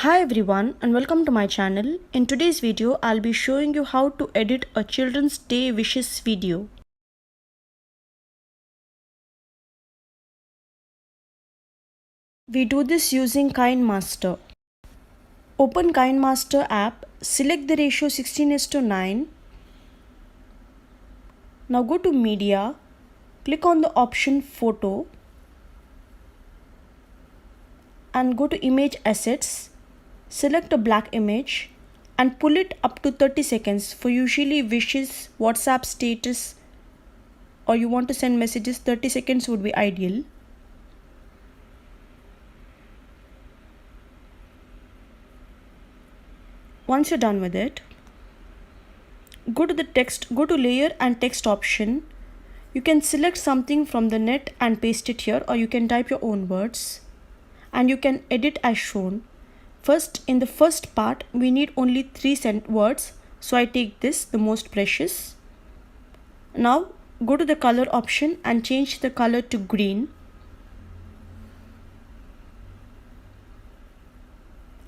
Hi everyone and welcome to my channel. In today's video, I'll be showing you how to edit a Children's Day wishes video. We do this using Kinemaster. Open Kinemaster app, select the ratio 16:9. Now go to Media, click on the option Photo and go to Image Assets. Select a black image and pull it up to 30 seconds. For usually wishes, WhatsApp status, or you want to send messages, 30 seconds would be ideal. Once you're done with it, go to layer and text option. You can select something from the net and paste it here, or you can type your own words and you can edit as shown. First, in the first part, we need only 3 words. So I take this, the most precious. Now go to the color option and change the color to green.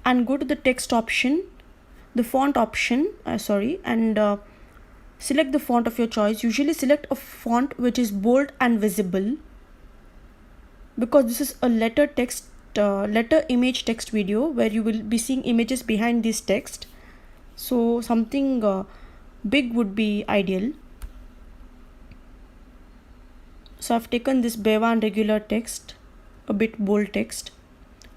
And go to the text option, the font option, and select the font of your choice. Usually select a font which is bold and visible, because this is a letter image text video where you will be seeing images behind this text. So something big would be ideal. So I've taken this Beva and regular text, a bit bold text.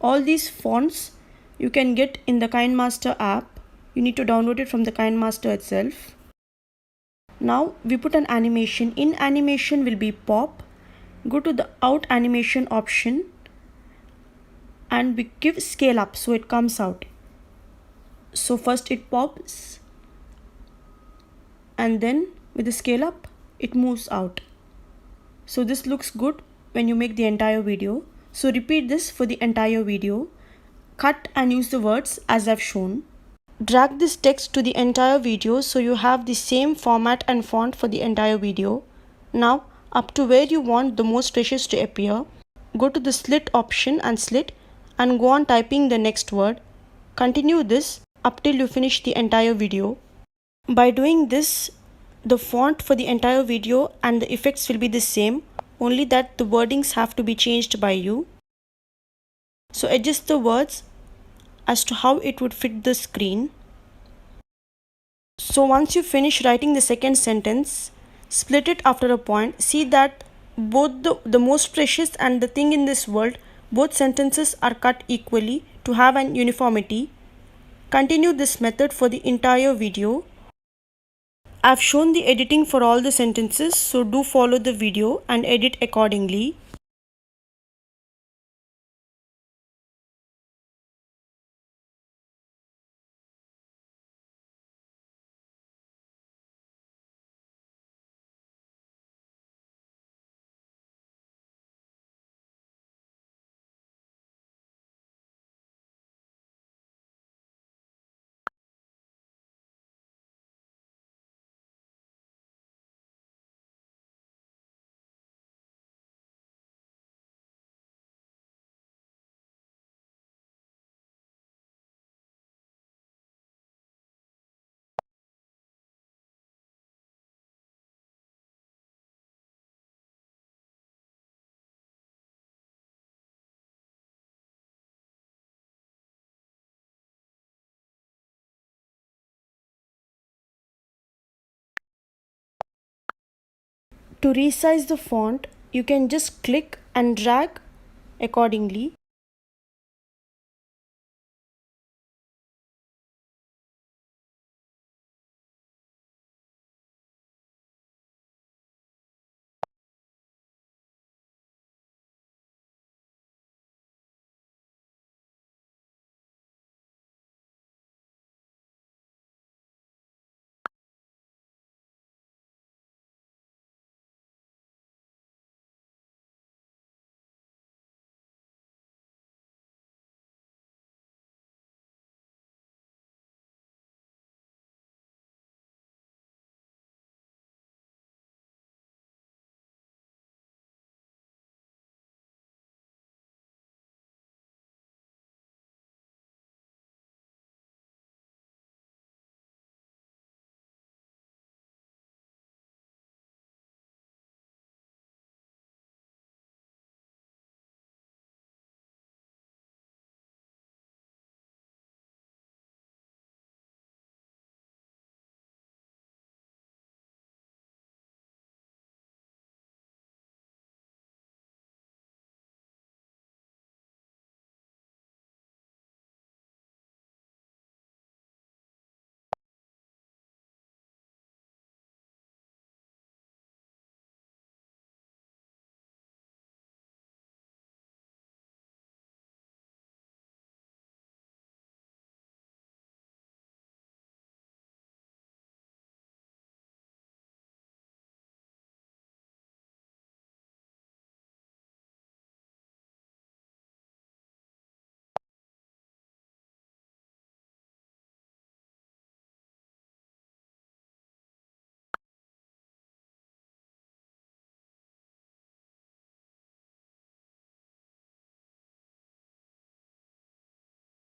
All these fonts you can get in the Kinemaster app. You need to download it from the Kinemaster itself. Now we put an animation. In animation will be pop. Go to the out animation option and we give scale up so it comes out. So first it pops and then with the scale up it moves out. So this looks good when you make the entire video. So repeat this for the entire video. Cut and use the words as I've shown. Drag this text to the entire video so you have the same format and font for the entire video. Now up to where you want the most precious to appear, go to the slit option and slit and go on typing the next word. Continue this up till you finish the entire video. By doing this, the font for the entire video and the effects will be the same, only that the wordings have to be changed by you. So adjust the words as to how it would fit the screen. So once you finish writing the second sentence, split it after a point. See that both the most precious and the thing in this world, both sentences are cut equally to have an uniformity. Continue this method for the entire video. I've shown the editing for all the sentences, so do follow the video and edit accordingly. To resize the font, you can just click and drag accordingly.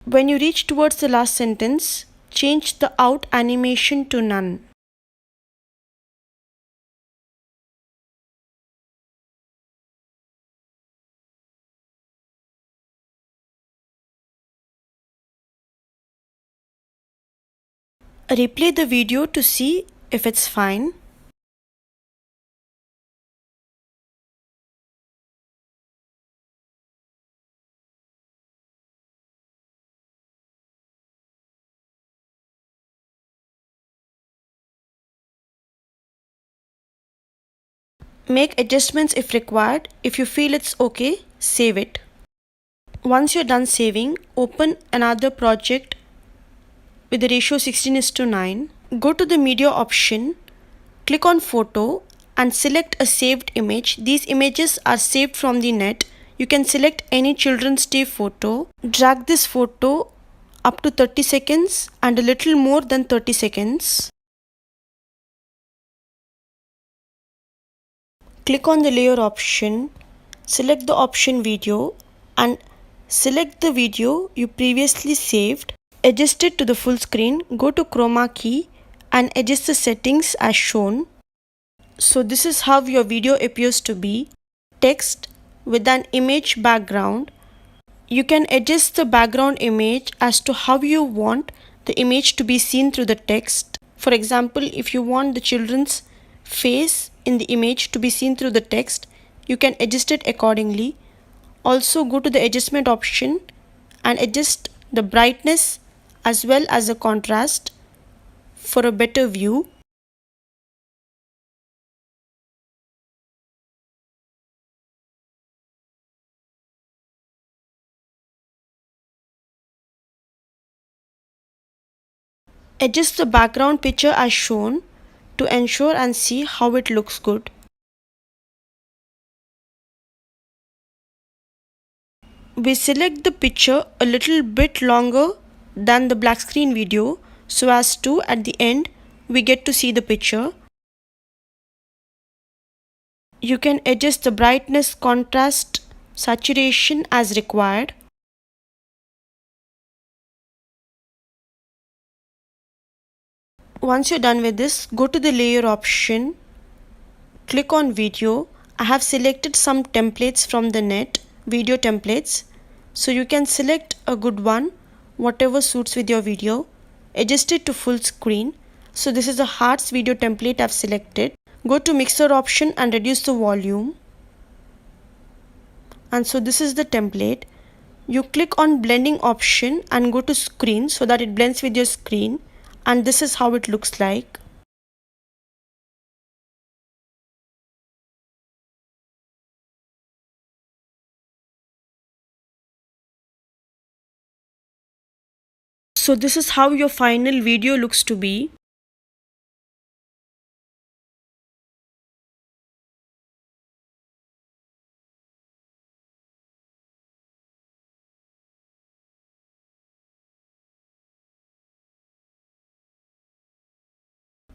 When you reach towards the last sentence, change the out animation to none. Replay the video to see if it's fine. Make adjustments if required. If you feel it's okay, save it. Once you're done saving, open another project with the ratio 16:9. Go to the media option, click on photo and select a saved image. These images are saved from the net. You can select any Children's Day photo. Drag this photo up to 30 seconds and a little more than 30 seconds. Click on the layer option, select the option video and select the video you previously saved. Adjust it to the full screen. Go to chroma key and adjust the settings as shown. So this is how your video appears to be. Text with an image background. You can adjust the background image as to how you want the image to be seen through the text. For example, if you want the children's face in the image to be seen through the text, you can adjust it accordingly. Also go to the adjustment option and adjust the brightness as well as the contrast for a better view. Adjust the background picture as shown to ensure and see how it looks good. We select the picture a little bit longer than the black screen video so as to at the end we get to see the picture. You can adjust the brightness, contrast, saturation as required. Once you're done with this, go to the layer option, click on video. I have selected some templates from the net, video templates. So you can select a good one, whatever suits with your video. Adjust it to full screen. So this is a hearts video template I've selected. Go to mixer option and reduce the volume. And so this is the template. You click on blending option and go to screen so that it blends with your screen. And this is how it looks like. So this is how your final video looks to be.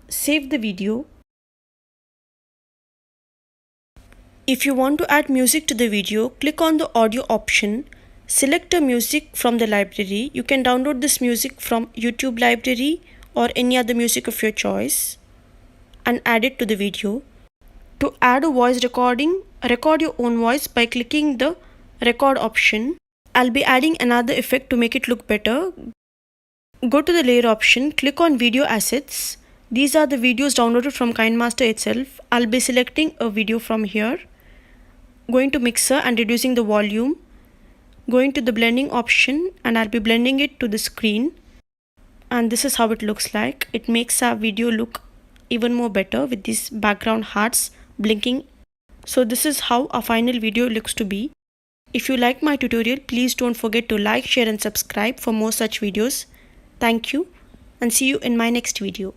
Save the video. If you want to add music to the video, click on the audio option. Select a music from the library. You can download this music from YouTube library or any other music of your choice and add it to the video. To add a voice recording, record your own voice by clicking the record option. I'll be adding another effect to make it look better. Go to the layer option, click on video assets. These are the videos downloaded from Kinemaster itself. I'll be selecting a video from here. Going to mixer and reducing the volume. Going to the blending option and I'll be blending it to the screen. And this is how it looks like. It makes our video look even more better with these background hearts blinking. So this is how our final video looks to be. If you like my tutorial, please don't forget to like, share and subscribe for more such videos. Thank you and see you in my next video.